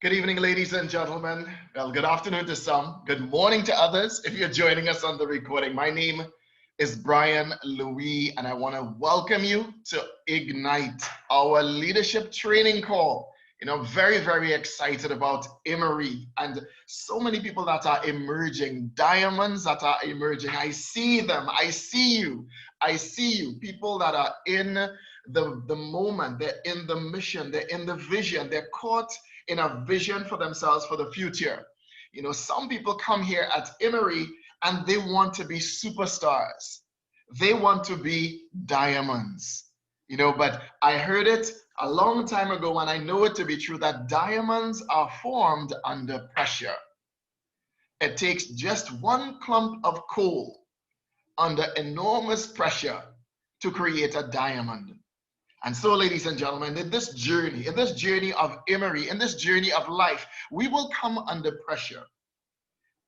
Good evening, ladies and gentlemen. Well, good afternoon to some, good morning to others if you're joining us on the recording. My name is Brian Louis, and I want to welcome you to Ignite, our leadership training call. Very excited about Emery and so many people that are emerging, diamonds that are emerging. I see them. I see you. I see you. People that are in the moment, they're in the mission, they're in the vision, they're caught in a vision for themselves for the future. Some people come here at Emery and they want to be superstars. They want to be diamonds. But I heard it a long time ago and I know it to be true that diamonds are formed under pressure. It takes just one clump of coal under enormous pressure to create a diamond. And so, ladies and gentlemen, in this journey of Emery, in this journey of life, we will come under pressure.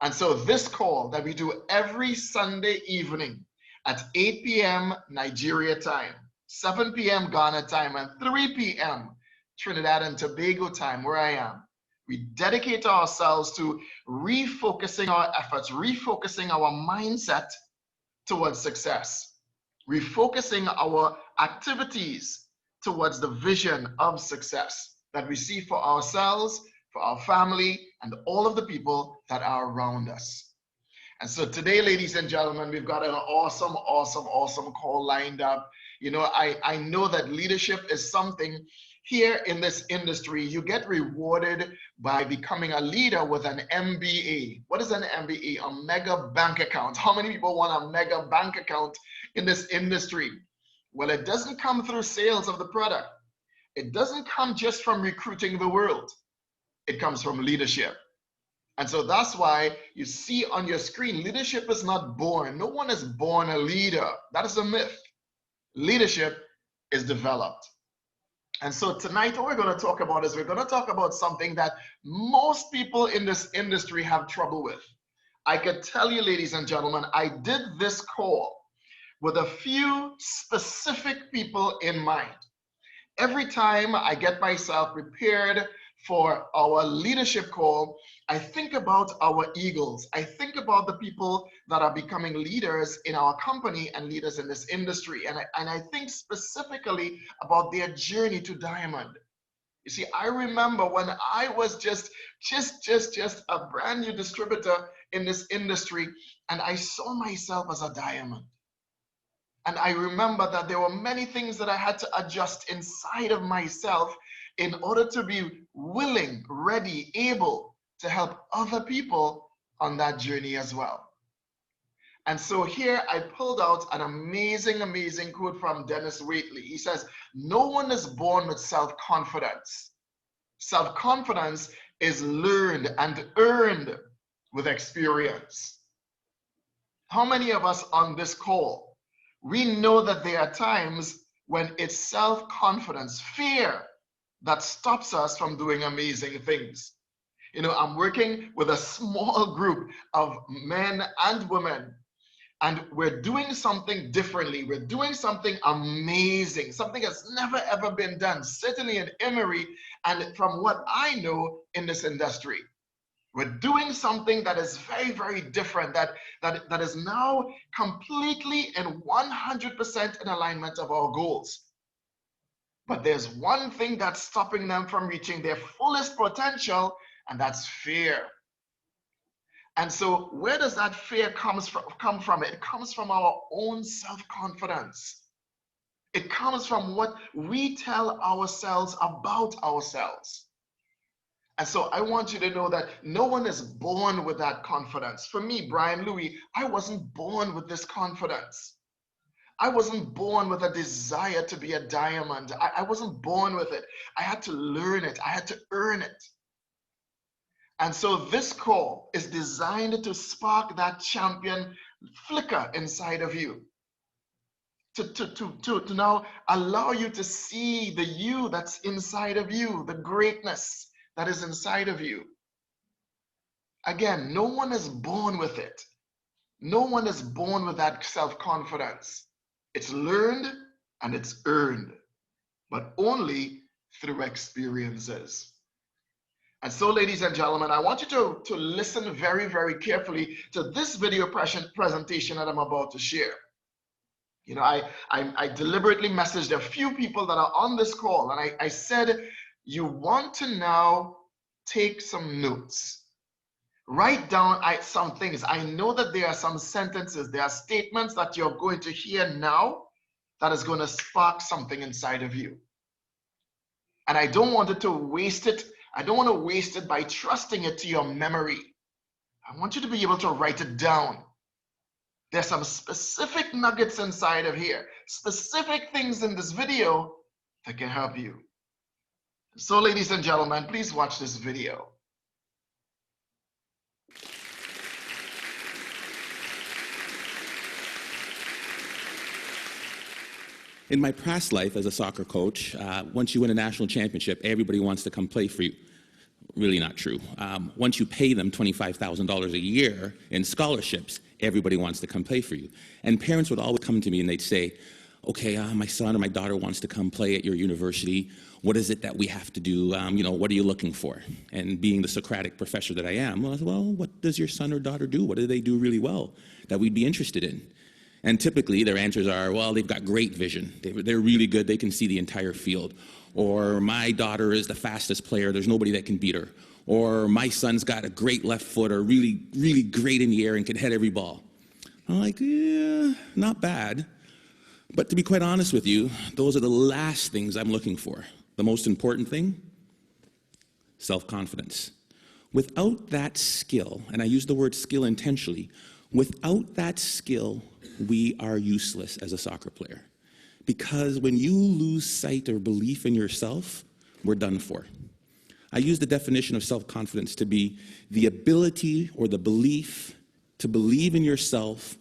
And so this call that we do every Sunday evening at 8 p.m. Nigeria time, 7 p.m. Ghana time, and 3 p.m. Trinidad and Tobago time, where I am, we dedicate ourselves to refocusing our efforts, refocusing our mindset towards success, refocusing our activities towards the vision of success that we see for ourselves, for our family, and all of the people that are around us. And so today, ladies and gentlemen, we've got an awesome call lined up. I know that leadership is something here in this industry. You get rewarded by becoming a leader with an MBA. What is an MBA? A mega bank account. How many people want a mega bank account in this industry? Well, it doesn't come through sales of the product. It doesn't come just from recruiting the world. It comes from leadership. And so that's why you see on your screen, leadership is not born. No one is born a leader. That is a myth. Leadership is developed. And so tonight, what we're going to talk about is we're going to talk about something that most people in this industry have trouble with. I could tell you, ladies and gentlemen, I did this call with a few specific people in mind. Every time I get myself prepared for our leadership call, I think about our eagles. I think about the people that are becoming leaders in our company and leaders in this industry. And I think specifically about their journey to diamond. You see, I remember when I was just a brand new distributor in this industry, and I saw myself as a diamond. And I remember that there were many things that I had to adjust inside of myself in order to be willing, ready, able to help other people on that journey as well. And so here I pulled out an amazing quote from Dennis Waitley. He says, "No one is born with self-confidence. Self-confidence is learned and earned with experience." How many of us on this call, we know that there are times when it's self-confidence, fear, that stops us from doing amazing things. I'm working with a small group of men and women, and we're doing something differently. We're doing something amazing, something that's never ever been done, certainly in Emery, and from what I know in this industry. We're doing something that is very different, that is now completely and 100% in alignment of our goals. But there's one thing that's stopping them from reaching their fullest potential, and that's fear. And so where does that fear come from? It comes from our own self-confidence. It comes from what we tell ourselves about ourselves. And so I want you to know that no one is born with that confidence. For me, Brian Louis, I wasn't born with this confidence. I wasn't born with a desire to be a diamond. I wasn't born with it. I had to learn it. I had to earn it. And so this call is designed to spark that champion flicker inside of you. To now allow you to see the you that's inside of you, the greatness that is inside of you. Again, no one is born with it. No one is born with that self-confidence. It's learned and it's earned, but only through experiences. And so, ladies and gentlemen, I want you to listen very, very carefully to this video presentation that I'm about to share. You know, I deliberately messaged a few people that are on this call, and I said, you want to now take some notes. Write down some things. I know that there are some sentences, there are statements that you're going to hear now that is going to spark something inside of you. And I don't want to waste it. I don't want to waste it by trusting it to your memory. I want you to be able to write it down. There's some specific nuggets inside of here, specific things in this video that can help you. So, ladies and gentlemen, please watch this video. In my past life as a soccer coach, once you win a national championship, everybody wants to come play for you. Really not true. Once you pay them $25,000 a year in scholarships, everybody wants to come play for you. And parents would always come to me and they'd say, okay, my son or my daughter wants to come play at your university. What is it that we have to do? You know, what are you looking for? And being the Socratic professor that I am, well, I said, well, what does your son or daughter do? What do they do really well that we'd be interested in? And typically their answers are, well, they've got great vision. They're really good. They can see the entire field. Or my daughter is the fastest player. There's nobody that can beat her. Or my son's got a great left foot, or really, really great in the air and can head every ball. I'm like, yeah, not bad. But to be quite honest with you, those are the last things I'm looking for. The most important thing, self-confidence. Without that skill, and I use the word skill intentionally, without that skill, we are useless as a soccer player. Because when you lose sight or belief in yourself, we're done for. I use the definition of self-confidence to be the ability or the belief to believe in yourself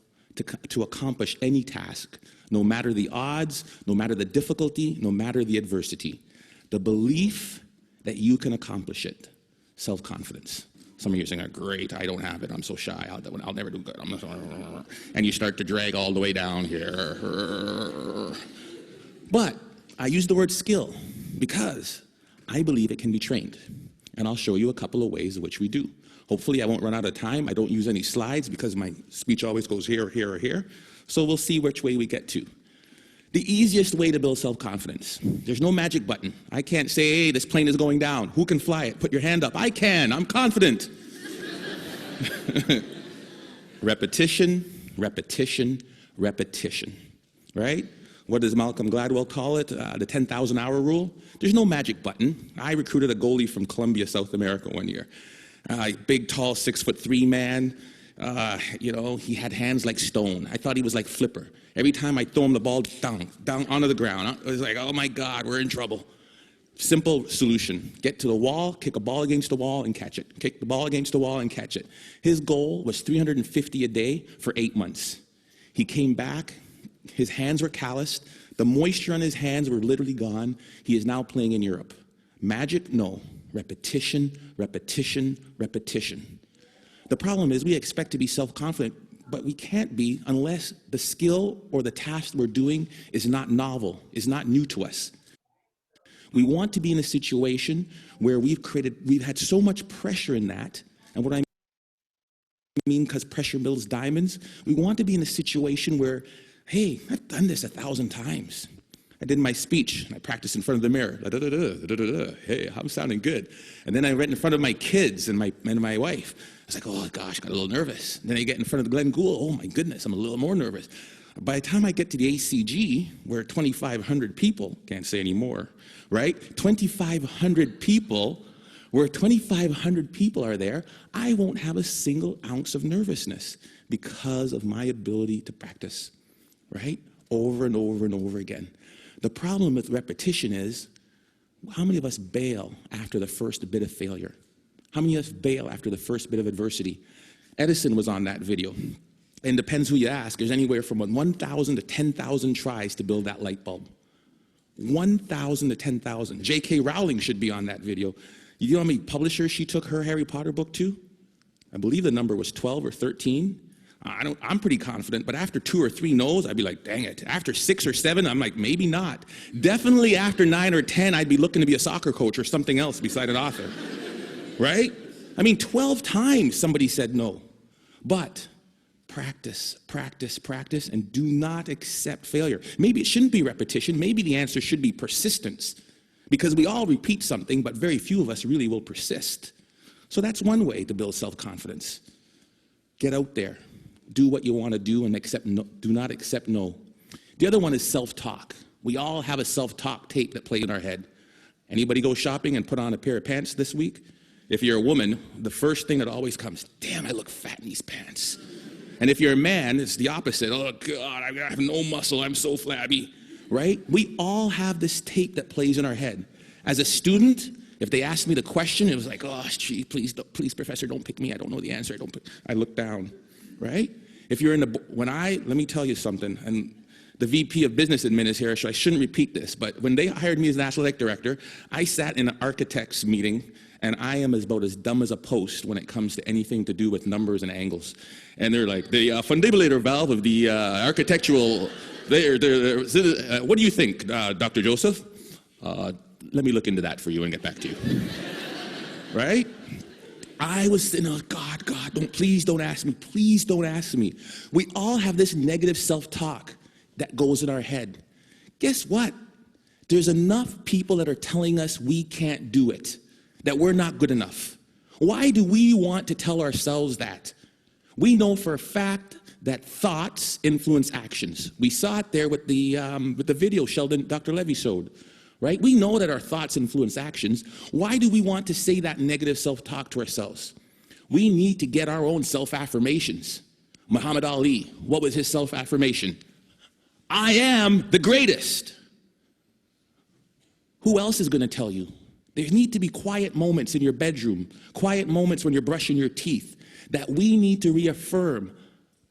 to accomplish any task, no matter the odds, no matter the difficulty, no matter the adversity. The belief that you can accomplish it. Self-confidence. Some of you are saying, great, I don't have it, I'm so shy, I'll never do good. And you start to drag all the way down here. But I use the word skill because I believe it can be trained. And I'll show you a couple of ways in which we do. Hopefully I won't run out of time. I don't use any slides because my speech always goes here, here, or here. So we'll see which way we get to. The easiest way to build self-confidence. There's no magic button. I can't say, hey, this plane is going down. Who can fly it? Put your hand up. I can. I'm confident. Repetition, repetition, repetition. Right? What does Malcolm Gladwell call it? The 10,000-hour rule? There's no magic button. I recruited a goalie from Colombia, South America one year. Big, tall, 6'3" man. You know, he had hands like stone. I thought he was like Flipper. Every time I throw him the ball, down onto the ground. I was like, oh my God, we're in trouble. Simple solution. Get to the wall, kick a ball against the wall and catch it. Kick the ball against the wall and catch it. His goal was 350 a day for 8 months. He came back, his hands were calloused, the moisture on his hands were literally gone. He is now playing in Europe. Magic? No. Repetition, repetition, repetition. The problem is we expect to be self-confident, but we can't be unless the skill or the task we're doing is not novel, is not new to us. We want to be in a situation where we've had so much pressure in that, and what I mean, because pressure builds diamonds, we want to be in a situation where, hey, I've done this 1,000 times. I did my speech, and I practiced in front of the mirror. Hey, I'm sounding good. And then I went in front of my kids and my wife. I was like, oh gosh, got a little nervous. And then I get in front of Glenn Gould. Oh my goodness, I'm a little more nervous. By the time I get to the ACG, where 2,500 people, can't say any more, right? 2,500 people, where 2,500 people are there, I won't have a single ounce of nervousness because of my ability to practice, right? Over and over and over again. The problem with repetition is, how many of us bail after the first bit of failure? How many of us bail after the first bit of adversity? Edison was on that video. And depends who you ask, there's anywhere from 1,000 to 10,000 tries to build that light bulb. 1,000 to 10,000. J.K. Rowling should be on that video. You know how many publishers she took her Harry Potter book to? I believe the number was 12 or 13. I'm pretty confident, but after 2 or 3 no's, I'd be like, dang it. After 6 or 7, I'm like, maybe not. Definitely after 9 or 10, I'd be looking to be a soccer coach or something else beside an author. right? I mean, 12 times somebody said no. But practice, practice, practice, and do not accept failure. Maybe it shouldn't be repetition. Maybe the answer should be persistence, because we all repeat something, but very few of us really will persist. So that's one way to build self-confidence. Get out there. Do what you want to do and accept no, do not accept no. The other one is self-talk. We all have a self-talk tape that plays in our head. Anybody go shopping and put on a pair of pants this week? If you're a woman, the first thing that always comes, damn, I look fat in these pants. And if you're a man, it's the opposite. Oh, God, I have no muscle. I'm so flabby, right? We all have this tape that plays in our head. As a student, if they asked me the question, it was like, oh, gee, please, professor, don't pick me. I don't know the answer. I look down, right? If you're let me tell you something, and the VP of Business Admin is here, so I shouldn't repeat this, but when they hired me as National Athletic Director, I sat in an architect's meeting, and I am about as dumb as a post when it comes to anything to do with numbers and angles. And they're like, the fundibulator valve of the architectural, what do you think, Dr. Joseph? Let me look into that for you and get back to you. Right? I was saying, oh, God, please don't ask me. Please don't ask me. We all have this negative self-talk that goes in our head. Guess what? There's enough people that are telling us we can't do it, that we're not good enough. Why do we want to tell ourselves that? We know for a fact that thoughts influence actions. We saw it there with the video Sheldon, Dr. Levy showed, right? We know that our thoughts influence actions. Why do we want to say that negative self-talk to ourselves? We need to get our own self-affirmations. Muhammad Ali, what was his self-affirmation? I am the greatest. Who else is going to tell you? There need to be quiet moments in your bedroom, quiet moments when you're brushing your teeth, that we need to reaffirm,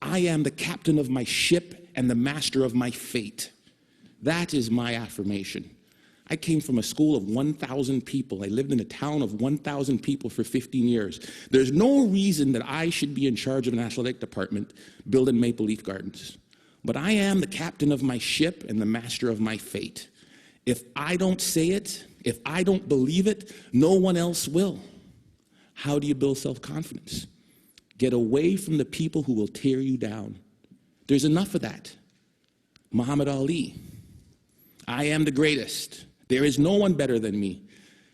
I am the captain of my ship and the master of my fate. That is my affirmation. I came from a school of 1,000 people. I lived in a town of 1,000 people for 15 years. There's no reason that I should be in charge of an athletic department building Maple Leaf Gardens. But I am the captain of my ship and the master of my fate. If I don't say it, if I don't believe it, no one else will. How do you build self-confidence? Get away from the people who will tear you down. There's enough of that. Muhammad Ali, I am the greatest. There is no one better than me.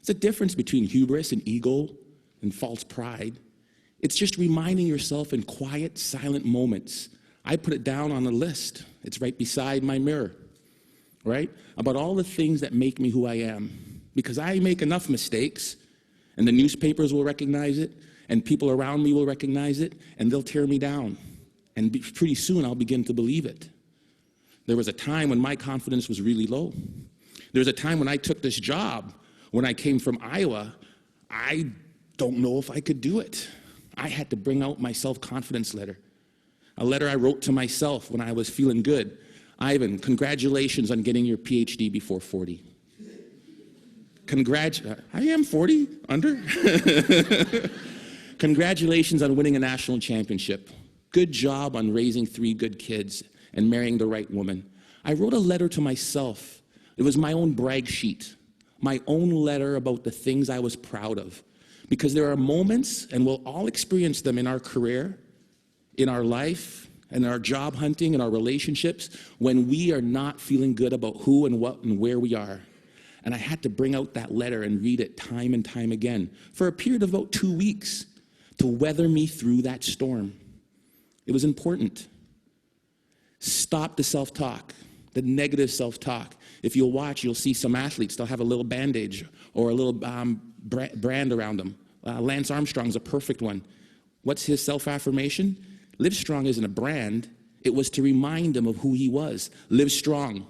It's a difference between hubris and ego and false pride. It's just reminding yourself in quiet, silent moments. I put it down on a list. It's right beside my mirror, right? About all the things that make me who I am. Because I make enough mistakes, and the newspapers will recognize it, and people around me will recognize it, and they'll tear me down. And pretty soon I'll begin to believe it. There was a time when my confidence was really low. There was a time when I took this job, when I came from Iowa, I don't know if I could do it. I had to bring out my self-confidence letter. A letter I wrote to myself when I was feeling good. Ivan, congratulations on getting your PhD before 40. I am 40, under. Congratulations on winning a national championship. Good job on raising 3 good kids and marrying the right woman. I wrote a letter to myself. It was my own brag sheet, my own letter about the things I was proud of. Because there are moments, and we'll all experience them in our career, in our life, in our job hunting, in our relationships, when we are not feeling good about who and what and where we are. And I had to bring out that letter and read it time and time again for a period of about 2 weeks to weather me through that storm. It was important. Stop the self-talk, the negative self-talk. If you'll watch, you'll see some athletes, they'll have a little bandage or a little brand around them. Lance Armstrong's a perfect one. What's his self-affirmation? Live Strong isn't a brand. It was to remind him of who he was. Live strong.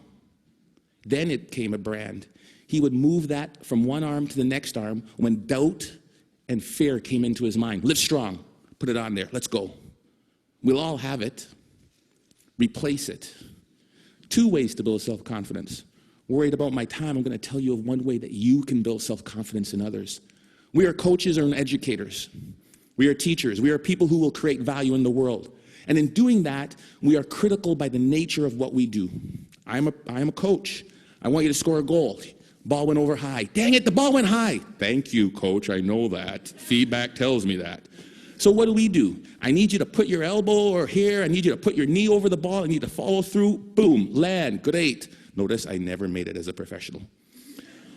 Then it came a brand. He would move that from one arm to the next arm when doubt and fear came into his mind. Live strong. Put it on there. Let's go. We'll all have it. Replace it. 2 ways to build self-confidence. Worried about my time, I'm going to tell you of one way that you can build self-confidence in others. We are coaches and educators. We are teachers. We are people who will create value in the world. And in doing that, we are critical by the nature of what we do. I am a coach. I want you to score a goal. Ball went over high. Dang it, the ball went high. Thank you, coach, I know that. Feedback tells me that. So what do? I need you to put your elbow or here. I need you to put your knee over the ball. I need to follow through. Boom, land, great. Notice I never made it as a professional.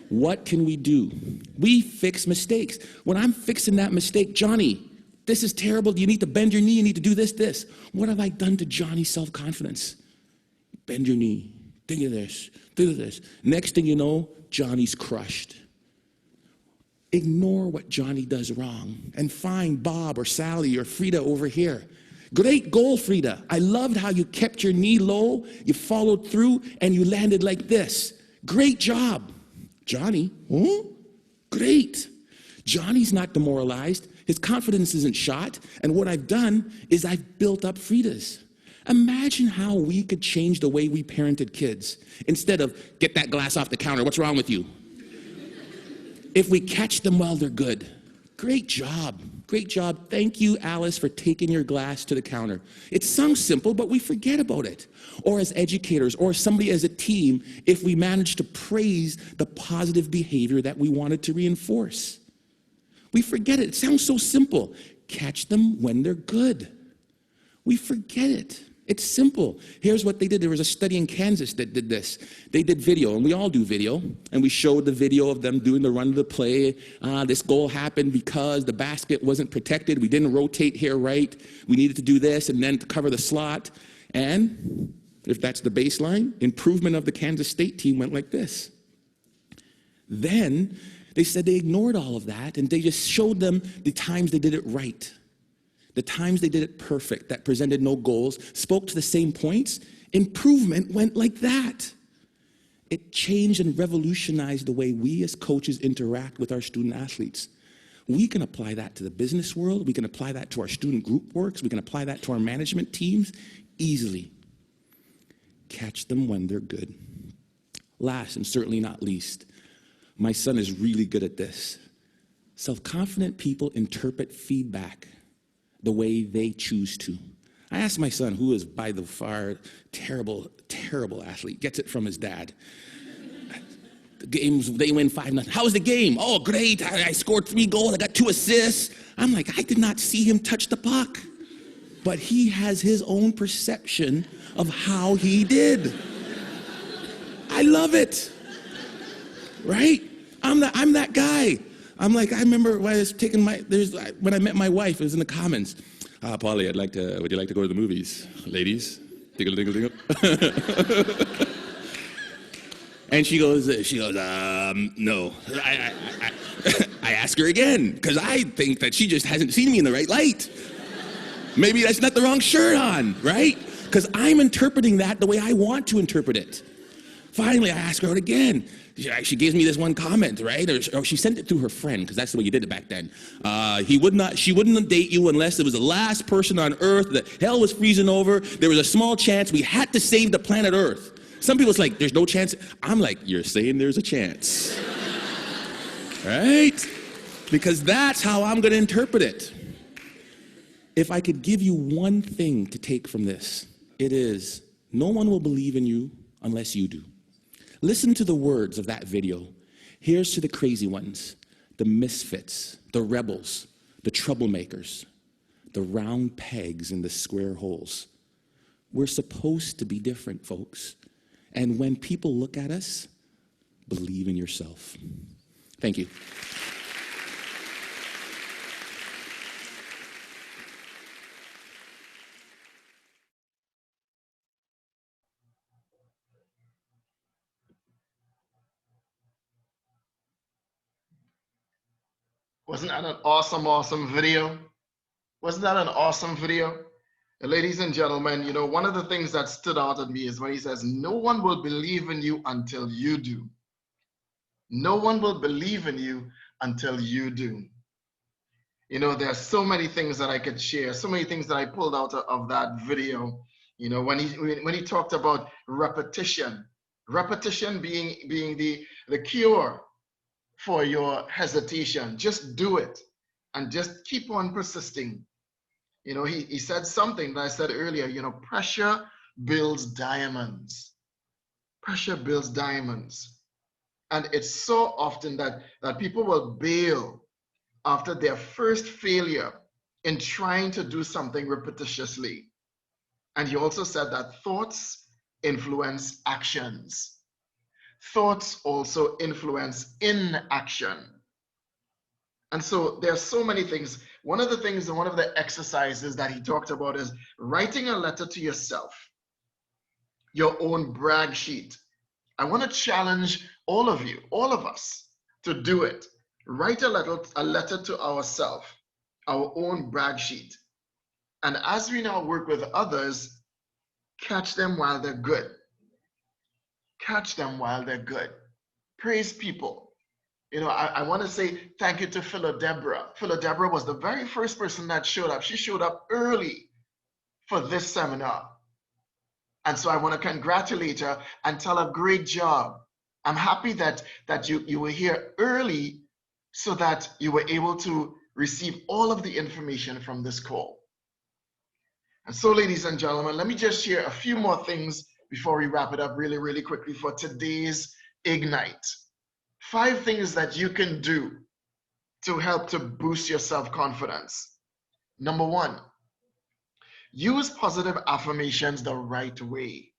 What can we do? We fix mistakes. When I'm fixing that mistake, Johnny, this is terrible. You need to bend your knee. You need to do this. What have I done to Johnny's self-confidence? Bend your knee. Think of this. Think of this. Next thing you know, Johnny's crushed. Ignore what Johnny does wrong and find Bob or Sally or Frida over here. Great goal, Frida. I loved how you kept your knee low, you followed through, and you landed like this. Great job. Johnny, great. Johnny's not demoralized. His confidence isn't shot. And what I've done is I've built up Frida's. Imagine how we could change the way we parented kids. Instead of, get that glass off the counter, what's wrong with you? If we catch them while they're good. Great job. Great job. Thank you, Alice, for taking your glass to the counter. It sounds simple, but we forget about it. Or as educators, or somebody as a team, if we manage to praise the positive behavior that we wanted to reinforce. We forget it. It sounds so simple. Catch them when they're good. We forget it. It's simple. Here's what they did. There was a study in Kansas that did this. They did video, and we all do video, and we showed the video of them doing the run of the play. This goal happened because the basket wasn't protected. We didn't rotate here right. We needed to do this, and then to cover the slot. And if that's the baseline, improvement of the Kansas State team went like this. Then they said they ignored all of that, and they just showed them the times they did it right. The times they did it perfect, that presented no goals, spoke to the same points, improvement went like that. It changed and revolutionized the way we as coaches interact with our student athletes. We can apply that to the business world. We can apply that to our student group works. We can apply that to our management teams easily. Catch them when they're good. Last and certainly not least, my son is really good at this. Self-confident people interpret feedback the way they choose to. I asked my son, who is by the far terrible athlete, gets it from his dad. The games, they win 5-0. How was the game? Oh, great. I scored 3 goals. I got 2 assists. I'm like, I did not see him touch the puck. But he has his own perception of how he did. I love it. Right? I'm that guy. I'm like, I remember when I was taking when I met my wife, it was in the Commons. Polly, would you like to go to the movies? Ladies? Dingle, dingle, dingle. And she goes, no. I ask her again, because I think that she just hasn't seen me in the right light. Maybe that's not the wrong shirt on, right? Because I'm interpreting that the way I want to interpret it. Finally, I ask her out again. She gives me this one comment, right? Or she sent it through her friend, because that's the way you did it back then. She wouldn't date you unless it was the last person on Earth. The hell was freezing over. There was a small chance we had to save the planet Earth. Some people's like, there's no chance. I'm like, you're saying there's a chance. Right? Because that's how I'm going to interpret it. If I could give you one thing to take from this, it is, no one will believe in you unless you do. Listen to the words of that video. Here's to the crazy ones, the misfits, the rebels, the troublemakers, the round pegs in the square holes. We're supposed to be different, folks. And when people look at us, believe in yourself. Thank you. Wasn't that an awesome video? Wasn't that an awesome video? Ladies and gentlemen, you know, one of the things that stood out at me is when he says, no one will believe in you until you do. No one will believe in you until you do. You know, there are so many things that I could share, so many things that I pulled out of that video. You know, when he talked about repetition being the cure for your hesitation. Just do it and just keep on persisting. You know, he said something that I said earlier, you know, pressure builds diamonds. Pressure builds diamonds. And it's so often that people will bail after their first failure in trying to do something repetitiously. And he also said that thoughts influence actions. Thoughts also influence inaction. And so there are so many things. One of the things and one of the exercises that he talked about is writing a letter to yourself, your own brag sheet. I want to challenge all of you, all of us, to do it. Write a letter to ourselves, our own brag sheet. And as we now work with others, catch them while they're good. Catch them while they're good. Praise people. You know, I want to say thank you to Philodebra. Philodebra was the very first person that showed up. She showed up early for this seminar. And so I want to congratulate her and tell her great job. I'm happy that you were here early so that you were able to receive all of the information from this call. And so, ladies and gentlemen, let me just share a few more things before we wrap it up really, really quickly for today's Ignite. 5 things that you can do to help to boost your self-confidence. Number 1, use positive affirmations the right way.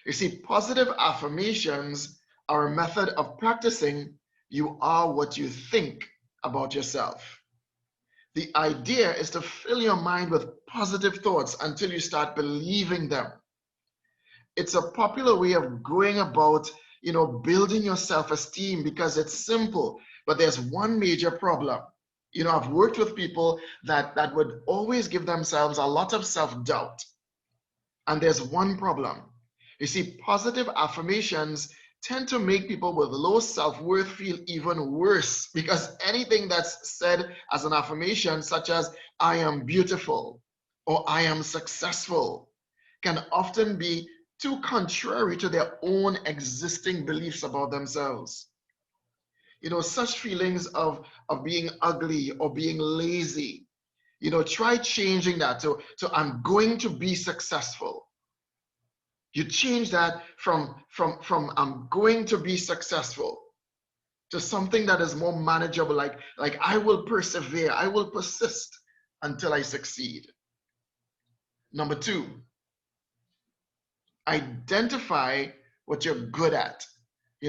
You see, positive affirmations are a method of practicing you are what you think about yourself. The idea is to fill your mind with positive thoughts until you start believing them. It's a popular way of going about, building your self-esteem because it's simple, but there's one major problem. I've worked with people that would always give themselves a lot of self-doubt. And there's one problem. You see, positive affirmations tend to make people with low self-worth feel even worse because anything that's said as an affirmation, such as I am beautiful or I am successful, can often be too contrary to their own existing beliefs about themselves. Such feelings of being ugly or being lazy, try changing that to I'm going to be successful. You change that from I'm going to be successful to something that is more manageable, like I will persevere, I will persist until I succeed. Number 2, identify what you're good at.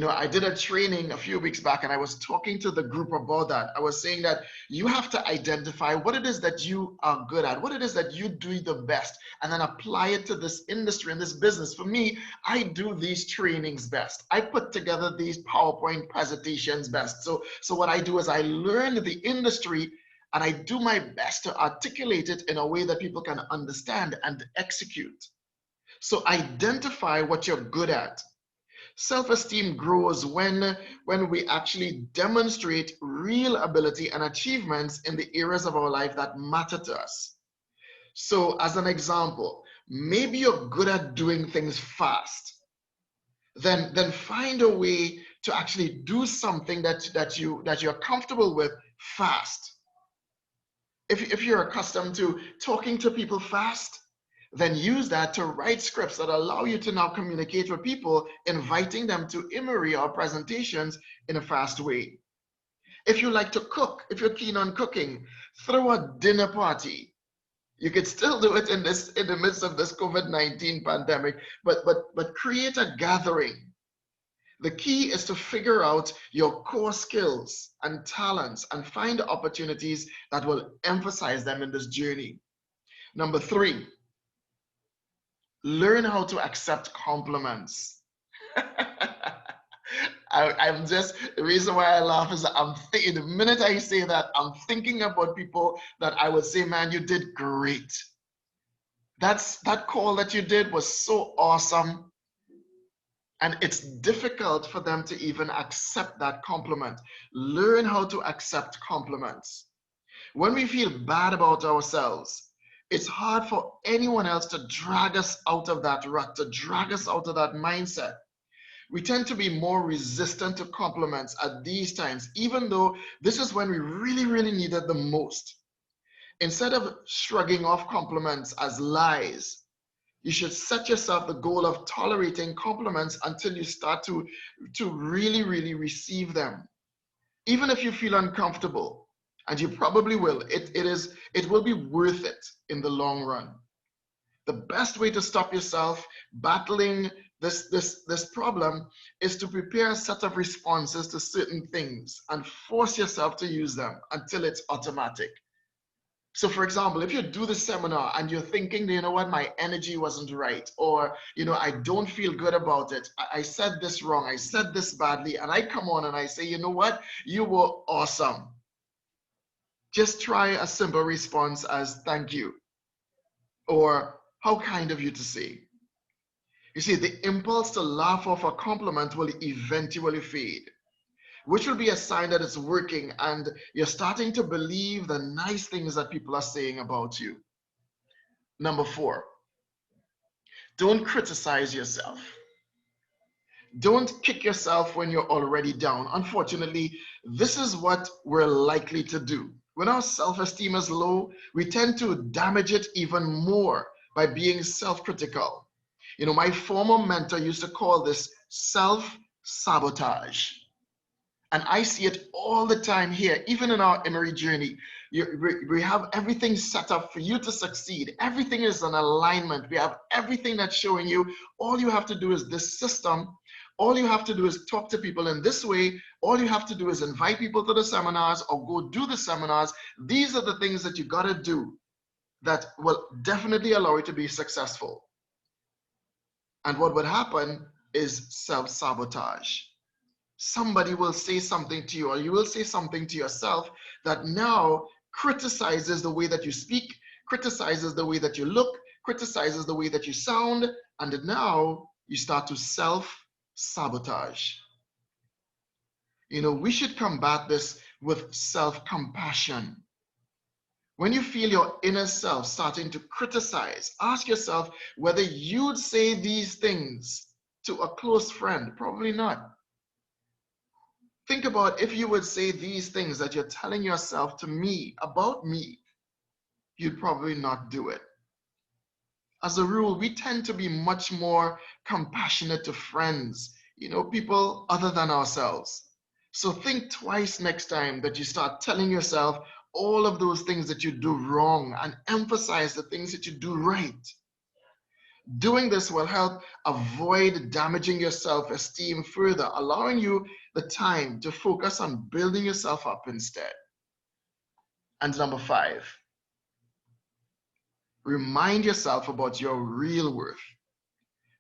I did a training a few weeks back and I was talking to the group about that. I was saying that you have to identify what it is that you are good at, what it is that you do the best, and then apply it to this industry and this business. For me, I do these trainings best. I put together these PowerPoint presentations best. So what I do is I learn the industry and I do my best to articulate it in a way that people can understand and execute. So identify what you're good at. Self-esteem grows when we actually demonstrate real ability and achievements in the areas of our life that matter to us. So as an example, maybe you're good at doing things fast. Then find a way to actually do something that you're comfortable with fast. If you're accustomed to talking to people fast, then use that to write scripts that allow you to now communicate with people, inviting them to Emory or presentations in a fast way. If you like to cook, if you're keen on cooking, throw a dinner party. You could still do it in the midst of this COVID-19 pandemic, but create a gathering. The key is to figure out your core skills and talents and find opportunities that will emphasize them in this journey. Number 3, learn how to accept compliments. The reason why I laugh is that the minute I say that, I'm thinking about people that I would say, man, you did great. That call that you did was so awesome. And it's difficult for them to even accept that compliment. Learn how to accept compliments. When we feel bad about ourselves, it's hard for anyone else to drag us out of that rut, to drag us out of that mindset. We tend to be more resistant to compliments at these times, even though this is when we really, really need it the most. Instead of shrugging off compliments as lies, You should set yourself the goal of tolerating compliments until you start to really, really receive them. Even if you feel uncomfortable, and you probably will, it will be worth it in the long run. The best way to stop yourself battling this problem is to prepare a set of responses to certain things and force yourself to use them until it's automatic. So for example, if you do the seminar and you're thinking, you know what, my energy wasn't right, or, you know, I don't feel good about it. I said this wrong. I said this badly. And I come on and I say, you know what, you were awesome. Just try a simple response as thank you, or how kind of you to say. You see, the impulse to laugh off a compliment will eventually fade, which will be a sign that it's working and you're starting to believe the nice things that people are saying about you. Number 4, don't criticize yourself. Don't kick yourself when you're already down. Unfortunately, this is what we're likely to do. When our self-esteem is low, we tend to damage it even more by being self-critical. You know, my former mentor used to call this self-sabotage. And I see it all the time here, even in our Emory journey. We have everything set up for you to succeed. Everything is in alignment. We have everything that's showing you. All you have to do is this system. All you have to do is talk to people in this way. All you have to do is invite people to the seminars or go do the seminars. These are the things that you got to do that will definitely allow you to be successful. And what would happen is self-sabotage. Somebody will say something to you, or you will say something to yourself that now criticizes the way that you speak, criticizes the way that you look, criticizes the way that you sound, and now you start to self-sabotage. You know, we should combat this with self-compassion. When you feel your inner self starting to criticize, ask yourself whether you'd say these things to a close friend. Probably not. Think about if you would say these things that you're telling yourself to me, about me, you'd probably not do it. As a rule, we tend to be much more compassionate to friends, you know, people other than ourselves. So think twice next time that you start telling yourself all of those things that you do wrong and emphasize the things that you do right. Doing this will help avoid damaging your self-esteem further, allowing you the time to focus on building yourself up instead. And number 5, remind yourself about your real worth.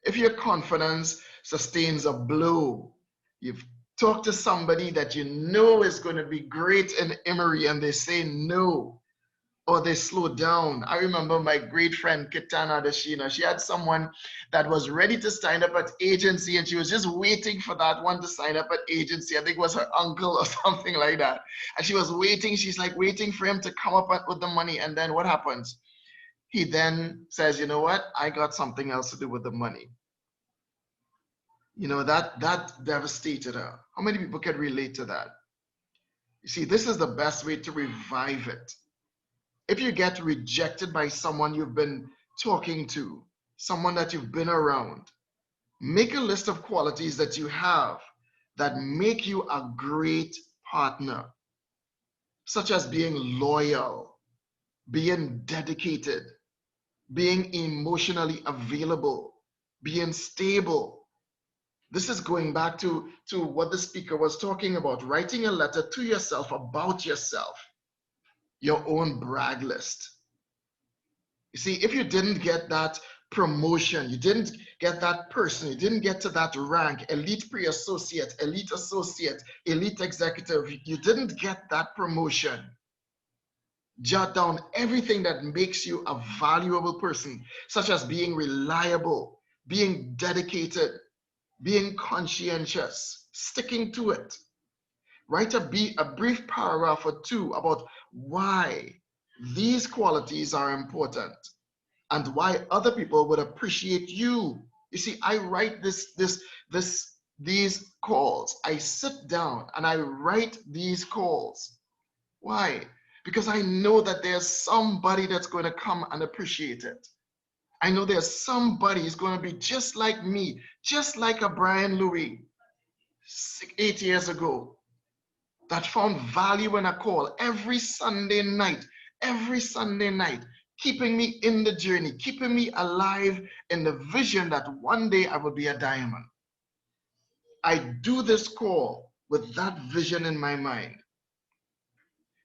If your confidence sustains a blow, you've talked to somebody that you know is going to be great in Emory and they say no, or they slow down. I remember my great friend Kitana Dashina. She had someone that was ready to sign up at agency and she was just waiting for that one to sign up at agency. I think it was her uncle or something like that. And she was waiting. She's like waiting for him to come up with the money. And then what happens? He then says, you know what? I got something else to do with the money. You know, that devastated her. How many people can relate to that? You see, this is the best way to revive it. If you get rejected by someone you've been talking to, someone that you've been around, make a list of qualities that you have that make you a great partner, such as being loyal, being dedicated, being emotionally available, being stable. This is going back to what the speaker was talking about, writing a letter to yourself about yourself. Your own brag list. You see, if you didn't get that promotion, you didn't get that person, you didn't get to that rank, elite pre-associate, elite associate, elite executive, you didn't get that promotion, jot down everything that makes you a valuable person, such as being reliable, being dedicated, being conscientious, sticking to it. Write a brief paragraph or 2 about why these qualities are important and why other people would appreciate you. You see, I write these calls. I sit down and I write these calls. Why? Because I know that there's somebody that's going to come and appreciate it. I know there's somebody who's going to be just like me, just like a Brian Louis 8 years ago, that found value in a call every Sunday night, keeping me in the journey, keeping me alive in the vision that one day I would be a diamond. I do this call with that vision in my mind.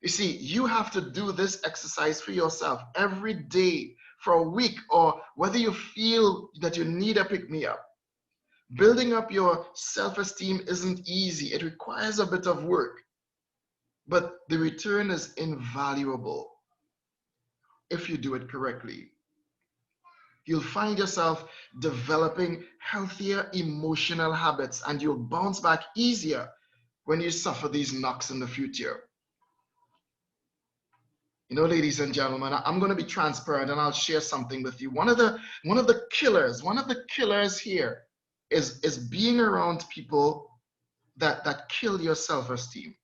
You see, you have to do this exercise for yourself every day for a week, or whether you feel that you need a pick-me-up. Building up your self-esteem isn't easy. It requires a bit of work, but the return is invaluable if you do it correctly. You'll find yourself developing healthier emotional habits, and you'll bounce back easier when you suffer these knocks in the future. You know, ladies and gentlemen, I'm going to be transparent and I'll share something with you. One of the killers here is being around people that kill your self-esteem.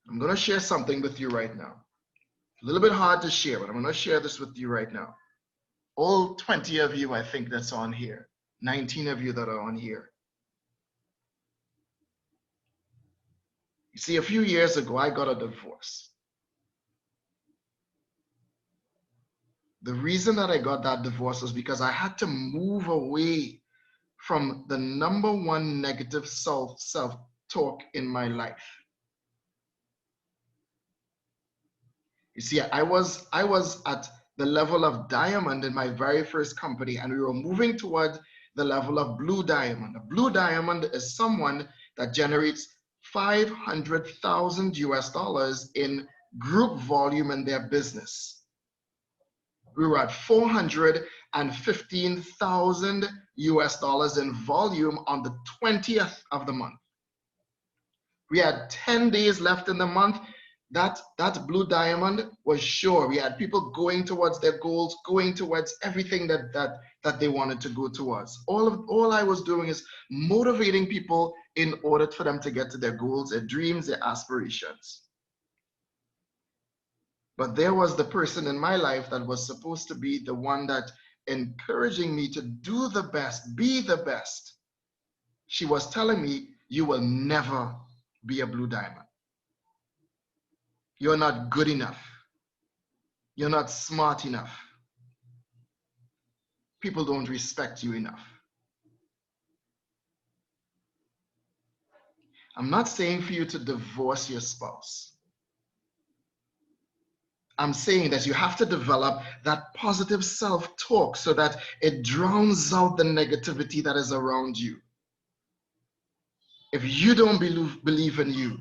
I'm going to share something with you right now. A little bit hard to share, but I'm going to share this with you right now. All 20 of you, I think, that's on here. 19 of you that are on here. You see, a few years ago, I got a divorce. The reason that I got that divorce was because I had to move away from the #1 negative self-talk in my life. You see, I was at the level of diamond in my very first company, and we were moving toward the level of blue diamond. A blue diamond is someone that generates $500,000 US in group volume in their business. We were at $415,000 US in volume on the 20th of the month. We had 10 days left in the month. That blue diamond was sure. We had people going towards their goals, going towards everything that they wanted to go towards. All I was doing is motivating people in order for them to get to their goals, their dreams, their aspirations. But there was the person in my life that was supposed to be the one that encouraging me to do the best, be the best. She was telling me, you will never be a blue diamond. You're not good enough. You're not smart enough. People don't respect you enough. I'm not saying for you to divorce your spouse. I'm saying that you have to develop that positive self-talk so that it drowns out the negativity that is around you. If you don't believe in you,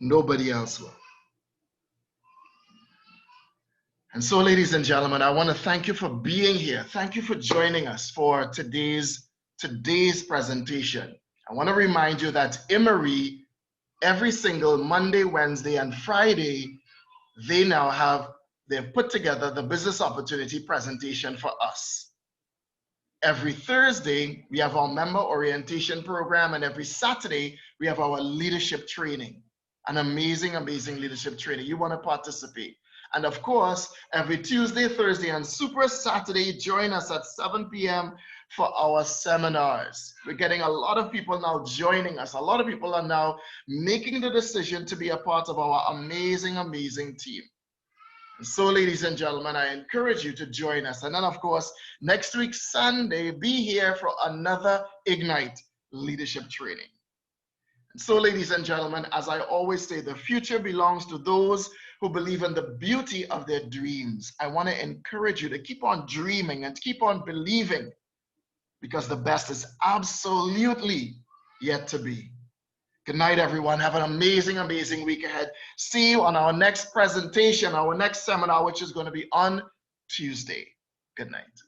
nobody else will. And so, ladies and gentlemen, I want to thank you for being here. Thank you for joining us for today's presentation. I want to remind you that Emory, every single Monday, Wednesday, and Friday, they've put together the business opportunity presentation for us. Every Thursday, we have our member orientation program, and every Saturday, we have our leadership training, an amazing leadership training. You want to participate. And of course, every Tuesday, Thursday, and Super Saturday, join us at 7 p.m. for our seminars. We're getting a lot of people now joining us. A lot of people are now making the decision to be a part of our amazing team. And so, ladies and gentlemen, I encourage you to join us. And then, of course, next week, Sunday, be here for another Ignite leadership training. And so, ladies and gentlemen, as I always say, the future belongs to those who believe in the beauty of their dreams. I want to encourage you to keep on dreaming and keep on believing, because the best is absolutely yet to be. Good night, everyone. Have an amazing week ahead. See you on our next presentation, our next seminar, which is going to be on Tuesday. Good night.